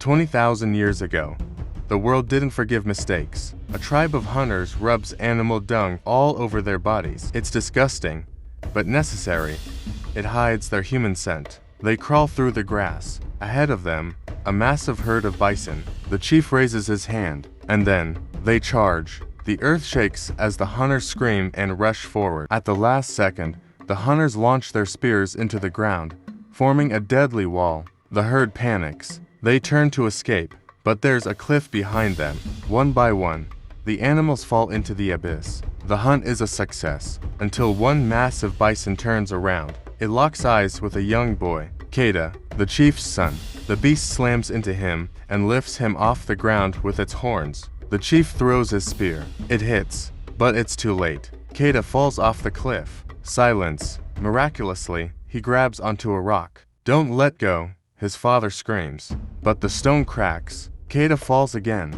20,000 years ago, the world didn't forgive mistakes. A tribe of hunters rubs animal dung all over their bodies. It's disgusting, but necessary. It hides their human scent. They crawl through the grass. Ahead of them, a massive herd of bison. The chief raises his hand, and then they charge. The earth shakes as the hunters scream and rush forward. At the last second, the hunters launch their spears into the ground, forming a deadly wall. The herd panics. They turn to escape, but there's a cliff behind them. One by one, the animals fall into the abyss. The hunt is a success, until one massive bison turns around. It locks eyes with a young boy, Keda, the chief's son. The beast slams into him and lifts him off the ground with its horns. The chief throws his spear. It hits, but it's too late. Keda falls off the cliff. Silence. Miraculously, he grabs onto a rock. "Don't let go," his father screams. But the stone cracks. Keda falls again,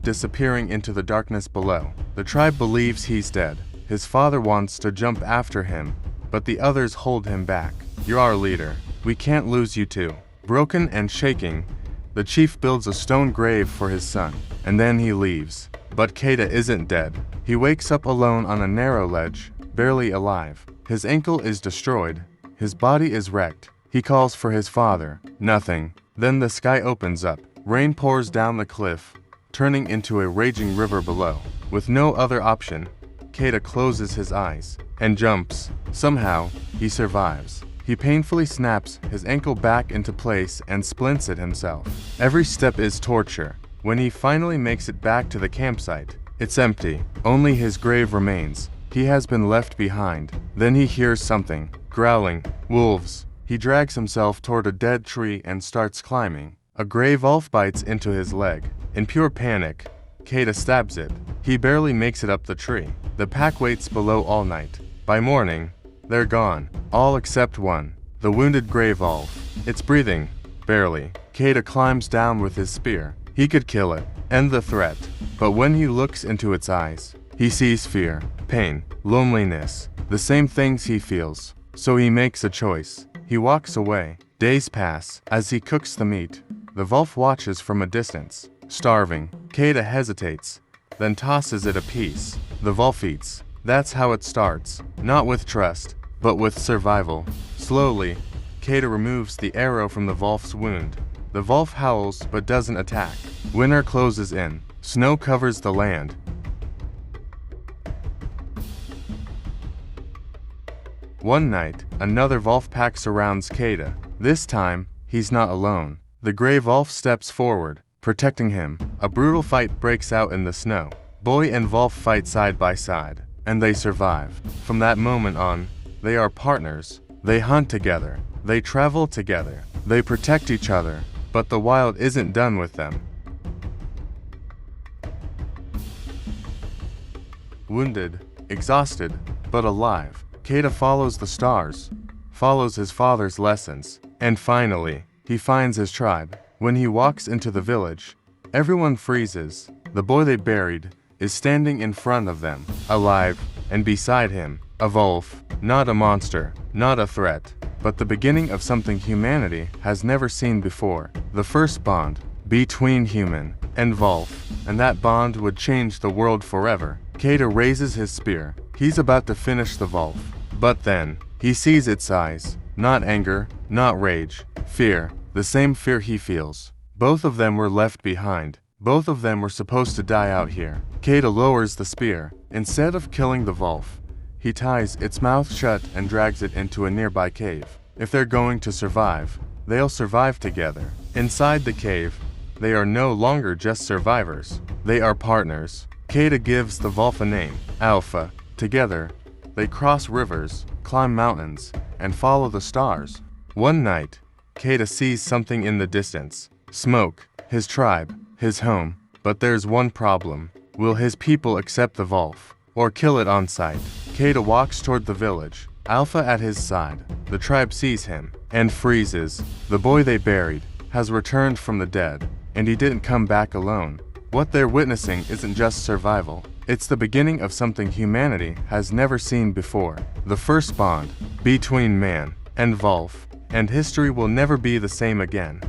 disappearing into the darkness below. The tribe believes he's dead. His father wants to jump after him, but the others hold him back. "You're our leader. We can't lose you too." Broken and shaking, the chief builds a stone grave for his son, and then he leaves. But Keda isn't dead. He wakes up alone on a narrow ledge, barely alive. His ankle is destroyed. His body is wrecked. He calls for his father. Nothing. Then the sky opens up. Rain pours down the cliff, turning into a raging river below. With no other option, Keda closes his eyes and jumps. Somehow, he survives. He painfully snaps his ankle back into place and splints it himself. Every step is torture. When he finally makes it back to the campsite, it's empty. Only his grave remains. He has been left behind. Then he hears something. Growling. Wolves. He drags himself toward a dead tree and starts climbing. A gray wolf bites into his leg. In pure panic, Keda stabs it. He barely makes it up the tree. The pack waits below all night. By morning, they're gone. All except one. The wounded gray wolf. It's breathing. Barely. Keda climbs down with his spear. He could kill it, end the threat. But when he looks into its eyes, he sees fear, pain, loneliness, the same things he feels. So he makes a choice. He walks away. Days pass. As he cooks the meat, the wolf watches from a distance. Starving, Keda hesitates, then tosses it a piece. The wolf eats. That's how it starts. Not with trust, but with survival. Slowly, Keda removes the arrow from the wolf's wound. The wolf howls but doesn't attack. Winter closes in. Snow covers the land. One night, another wolf pack surrounds Keda. This time, he's not alone. The gray wolf steps forward, protecting him. A brutal fight breaks out in the snow. Boy and wolf fight side by side, and they survive. From that moment on, they are partners. They hunt together. They travel together. They protect each other. But the wild isn't done with them. Wounded, exhausted, but alive, Keda follows the stars, follows his father's lessons, and finally, he finds his tribe. When he walks into the village, everyone freezes. The boy they buried is standing in front of them, alive, and beside him, a wolf, not a monster, not a threat, but the beginning of something humanity has never seen before. The first bond between human and wolf, and that bond would change the world forever. Keda raises his spear. He's about to finish the wolf, but then he sees its eyes. Not anger, not rage, fear, the same fear he feels. Both of them were left behind. Both of them were supposed to die out here. Keda lowers the spear. Instead of killing the wolf, he ties its mouth shut and drags it into a nearby cave. If they're going to survive, they'll survive together. Inside the cave, they are no longer just survivors. They are partners. Keda gives the wolf a name, Alpha. Together, they cross rivers, climb mountains, and follow the stars. One night, Keda sees something in the distance. Smoke, his tribe, his home. But there's one problem. Will his people accept the wolf, or kill it on sight? Keda walks toward the village, Alpha at his side. The tribe sees him, and freezes. The boy they buried has returned from the dead, and he didn't come back alone. What they're witnessing isn't just survival. It's the beginning of something humanity has never seen before. The first bond between man and wolf, and history will never be the same again.